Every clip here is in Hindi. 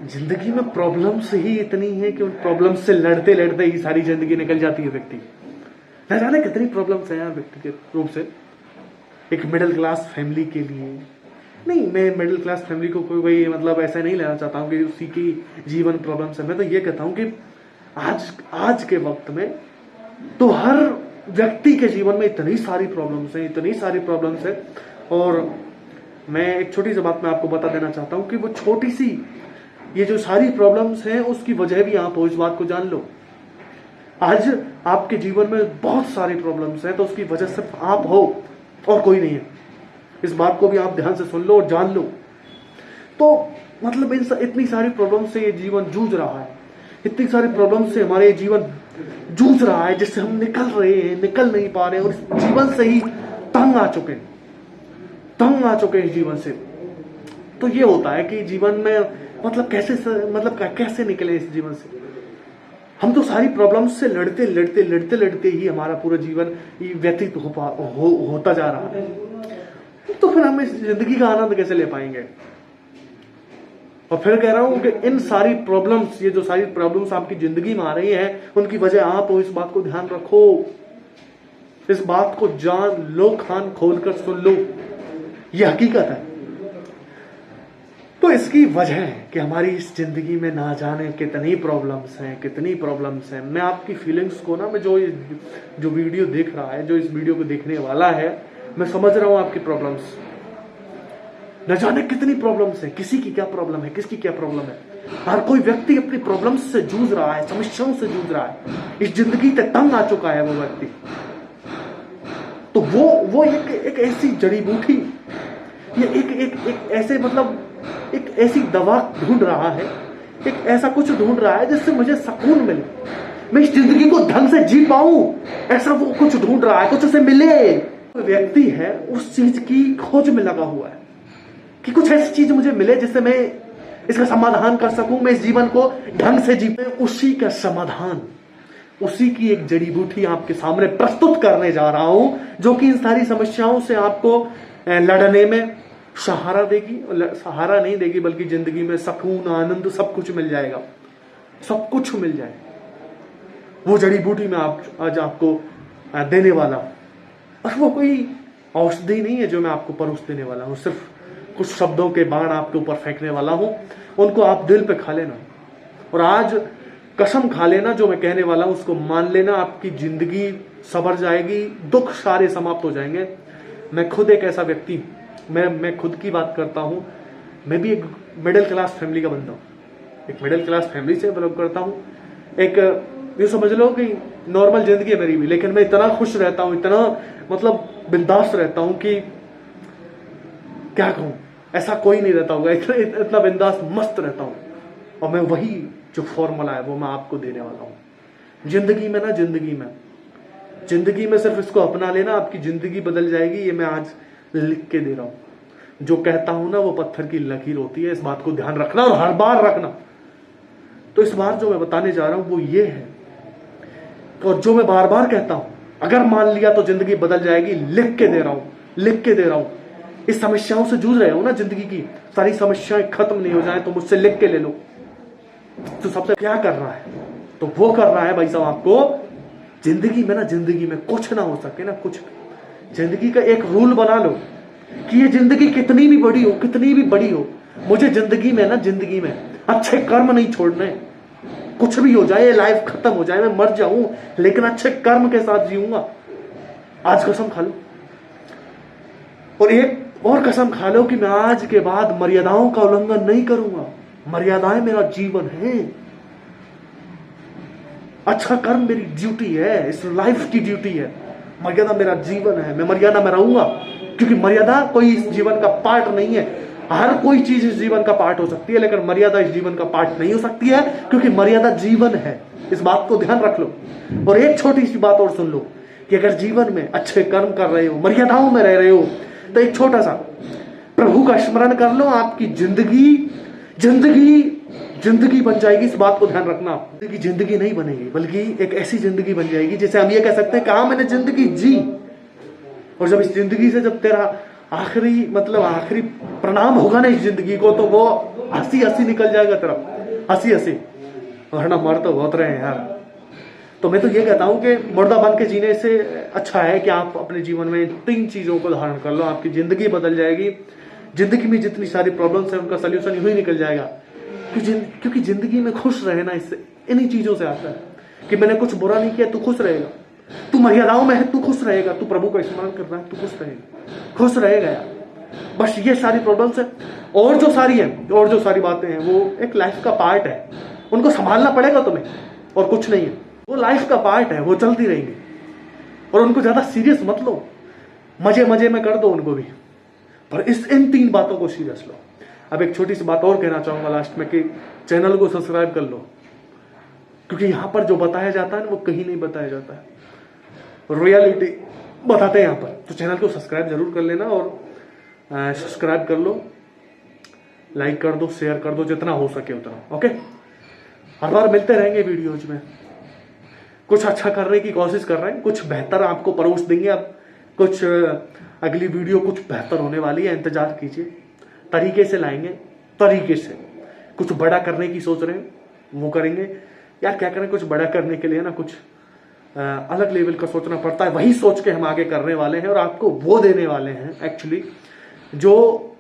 जिंदगी में प्रॉब्लम्स ही इतनी है कि उन प्रॉब्लम्स से लड़ते लड़ते ही सारी जिंदगी निकल जाती है व्यक्ति। न जाने कितनी प्रॉब्लम्स हैं यार व्यक्ति के रूप से। एक मिडिल क्लास फैमिली के लिए, नहीं मैं मिडिल क्लास फैमिली को कोई मतलब ऐसा नहीं लेना चाहता हूँ कि उसी की जीवन प्रॉब्लम्स है। मैं तो ये कहता हूँ कि आज के वक्त में तो हर व्यक्ति के जीवन में इतनी सारी प्रॉब्लम्स है। और मैं एक छोटी सी बात मैं आपको बता देना चाहता हूँ कि वो छोटी सी ये जो सारी प्रॉब्लम्स हैं उसकी वजह भी आप हो, इस बात को जान लो। आज आपके जीवन में बहुत सारी प्रॉब्लम्स हैं तो उसकी वजह सिर्फ आप हो और कोई नहीं है। इस बात को भी आप ध्यान से सुन लो और जान लो। तो मतलब इतनी सारी प्रॉब्लम से ये जीवन जूझ रहा है, इतनी सारी प्रॉब्लम से हमारे जीवन जूझ रहा है जिससे हम निकल नहीं पा रहे और इस जीवन से ही तंग आ चुके हैं इस जीवन से। तो ये होता है कि जीवन में मतलब कैसे निकले इस जीवन से। हम तो सारी प्रॉब्लम्स से लड़ते ही हमारा पूरा जीवन व्यतीत होता जा रहा है। तो फिर हम इस जिंदगी का आनंद कैसे ले पाएंगे। और फिर कह रहा हूं कि इन सारी प्रॉब्लम्स, ये जो सारी प्रॉब्लम्स आपकी जिंदगी में आ रही हैं उनकी वजह आप हो, इस बात को ध्यान रखो, इस बात को जान लो, कान खोलकर सुन लो, ये हकीकत है। तो इसकी वजह है कि हमारी इस जिंदगी में ना जाने कितनी प्रॉब्लम्स हैं। मैं आपकी फीलिंग्स को ना, मैं जो वीडियो देख रहा है, जो इस वीडियो को देखने वाला है, मैं समझ रहा हूं आपकी प्रॉब्लम्स। न जाने कितनी प्रॉब्लम्स है, किसी की क्या प्रॉब्लम है, किसकी क्या प्रॉब्लम है। हर कोई व्यक्ति अपनी प्रॉब्लम्स से जूझ रहा है, समस्याओं से जूझ रहा है। इस जिंदगी से तंग आ चुका है वो व्यक्ति। तो वो एक ऐसी जड़ी बूटी, ये एक ऐसे मतलब एक ऐसी दवा ढूंढ रहा है, एक ऐसा कुछ ढूंढ रहा है जिससे मुझे सुकून मिले, मैं इस जिंदगी को ढंग से जी पाऊं। ऐसा वो कुछ ढूंढ रहा है, कुछ उसे मिले। व्यक्ति है उस चीज की खोज में लगा हुआ है कि कुछ ऐसी चीज मुझे मिले जिससे मैं इसका समाधान कर सकूं, मैं इस जीवन को ढंग से जी। उसी का समाधान, उसी की एक जड़ी बूटी आपके सामने प्रस्तुत करने जा रहा हूं, जो कि इन सारी समस्याओं से आपको लड़ने में सहारा देगी। सहारा नहीं देगी बल्कि जिंदगी में सुकून, आनंद, सब कुछ मिल जाएगा, सब कुछ मिल जाएगा। वो जड़ी बूटी मैं आज आपको देने वाला हूं। और वो कोई औषधि नहीं है जो मैं आपको परोस देने वाला हूं, सिर्फ कुछ शब्दों के बाण आपके ऊपर फेंकने वाला हूं। उनको आप दिल पे खा लेना और आज कसम खा लेना, जो मैं कहने वाला हूं उसको मान लेना। आपकी जिंदगी संवर जाएगी, दुख सारे समाप्त हो जाएंगे। मैं खुद एक ऐसा व्यक्ति, मैं खुद की बात करता हूं। मैं भी एक मिडिल क्लास फैमिली का बंदा हूं, एक मिडिल क्लास फैमिली से बिलोंग करता हूं। एक ये समझ लो कि नॉर्मल जिंदगी है मेरी भी, लेकिन मैं इतना खुश रहता हूं, इतना मतलब बिंदास रहता हूं कि क्या कहूं, ऐसा कोई नहीं रहता होगा। इतना बिंदास मस्त रहता हूं। और मैं वही जो फॉर्मूला है वो मैं आपको देने वाला हूं। जिंदगी में सिर्फ इसको अपना लेना, आपकी जिंदगी बदल जाएगी। ये मैं आज लिख के दे रहा हूं। जो कहता हूं ना वो पत्थर की लकीर होती है, इस बात को ध्यान रखना और हर बार रखना। तो इस बार जो मैं बताने जा रहा हूं वो ये है, और जो मैं बार बार कहता हूं, अगर मान लिया तो जिंदगी बदल जाएगी। लिख के दे रहा हूं। इस समस्याओं से जूझ रहे हो ना, जिंदगी की सारी समस्याएं खत्म नहीं हो जाए तो मुझसे लिख के ले लो। तो सबसे क्या कर रहा है, तो वो कर रहा है भाई साहब, आपको जिंदगी में कुछ ना हो सके ना कुछ। जिंदगी का एक रूल बना लो कि ये जिंदगी कितनी भी बड़ी हो, मुझे जिंदगी में अच्छे कर्म नहीं छोड़ने। कुछ भी हो जाए, लाइफ खत्म हो जाए, मैं मर जाऊं, लेकिन अच्छे कर्म के साथ जीऊंगा। आज कसम खा लो। और एक और कसम खा लो कि मैं आज के बाद मर्यादाओं का उल्लंघन नहीं करूंगा। मर्यादाएं मेरा जीवन है, अच्छा कर्म मेरी ड्यूटी है, इस लाइफ की ड्यूटी है। मर्यादा मेरा जीवन है, मैं मर्यादा में रहूंगा, क्योंकि मर्यादा कोई इस जीवन का पार्ट नहीं है। हर कोई चीज इस जीवन का पार्ट हो सकती है, लेकिन मर्यादा इस जीवन का पार्ट नहीं हो सकती है, क्योंकि मर्यादा जीवन है। इस बात को ध्यान रख लो। और एक छोटी सी बात और सुन लो कि अगर जीवन में अच्छे कर्म कर रहे हो, मर्यादाओं में रह रहे हो, तो एक छोटा सा प्रभु का स्मरण कर लो, आपकी जिंदगी बन जाएगी। इस बात को ध्यान रखना। जिंदगी नहीं बनेगी, बल्कि एक ऐसी जिंदगी बन जाएगी जिसे हम ये कह सकते हैं कि हाँ मैंने जिंदगी जी। और जब इस जिंदगी से जब तेरा आखिरी प्रणाम होगा ना इस जिंदगी को, तो वो हंसी निकल जाएगा तेरा। हंसी हंसी, वरना मर तो बहुत रहे हैं यार। तो मैं तो ये कहता हूं कि मुर्दा बन के जीने से अच्छा है कि आप अपने जीवन में 3 चीजों को धारण कर लो, आपकी जिंदगी बदल जाएगी। जिंदगी में जितनी सारी प्रॉब्लम्स है उनका सोल्यूशन यूं ही निकल जाएगा। क्योंकि जिंदगी में खुश रहना इससे, इन्हीं चीजों से आता है कि मैंने कुछ बुरा नहीं किया, तू खुश रहेगा, तू मर्यादाओं में है, तू खुश रहेगा, तू प्रभु का स्मरण कर रहा है, तू खुश रहेगा यार। बस ये सारी प्रॉब्लम्स है, और जो सारी बातें हैं वो एक लाइफ का पार्ट है, उनको संभालना पड़ेगा तुम्हें, और कुछ नहीं है। वो लाइफ का पार्ट है, वो चलती रहेंगे, और उनको ज्यादा सीरियस मत लो, मजे मजे में कर दो उनको भी, पर इन 3 बातों को सीरियस लो। अब एक छोटी सी बात और कहना चाहूंगा लास्ट में कि चैनल को सब्सक्राइब कर लो, क्योंकि यहां पर जो बताया जाता है ना वो कहीं नहीं बताया जाता है, रियलिटी बताते हैं यहां पर। तो चैनल को सब्सक्राइब जरूर कर लेना, और सब्सक्राइब कर लो, लाइक कर दो, शेयर कर दो, जितना हो सके उतना। ओके, हर बार मिलते रहेंगे वीडियोज में, कुछ अच्छा करने की कोशिश कर रहे हैं, कुछ बेहतर आपको परोस देंगे। अब कुछ अगली वीडियो कुछ बेहतर होने वाली है, इंतजार कीजिए, तरीके से लाएंगे, तरीके से कुछ बड़ा करने की सोच रहे हैं वो करेंगे यार। क्या करें, कुछ बड़ा करने के लिए ना कुछ अलग लेवल का सोचना पड़ता है, वही सोच के हम आगे करने वाले हैं, और आपको वो देने वाले हैं एक्चुअली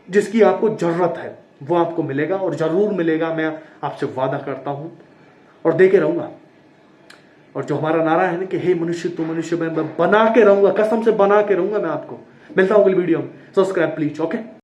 जिसकी आपको जरूरत है, वो आपको मिलेगा, और जरूर मिलेगा, मैं आपसे वादा करता हूं, और दे के रहूंगा। और जो हमारा नारा है ना कि हे मनुष्य तू मनुष्य, मैं बना के रहूंगा, कसम से बना के रहूंगा मैं आपको। मिलता हूं अगली वीडियो में, सब्सक्राइब प्लीज। ओके।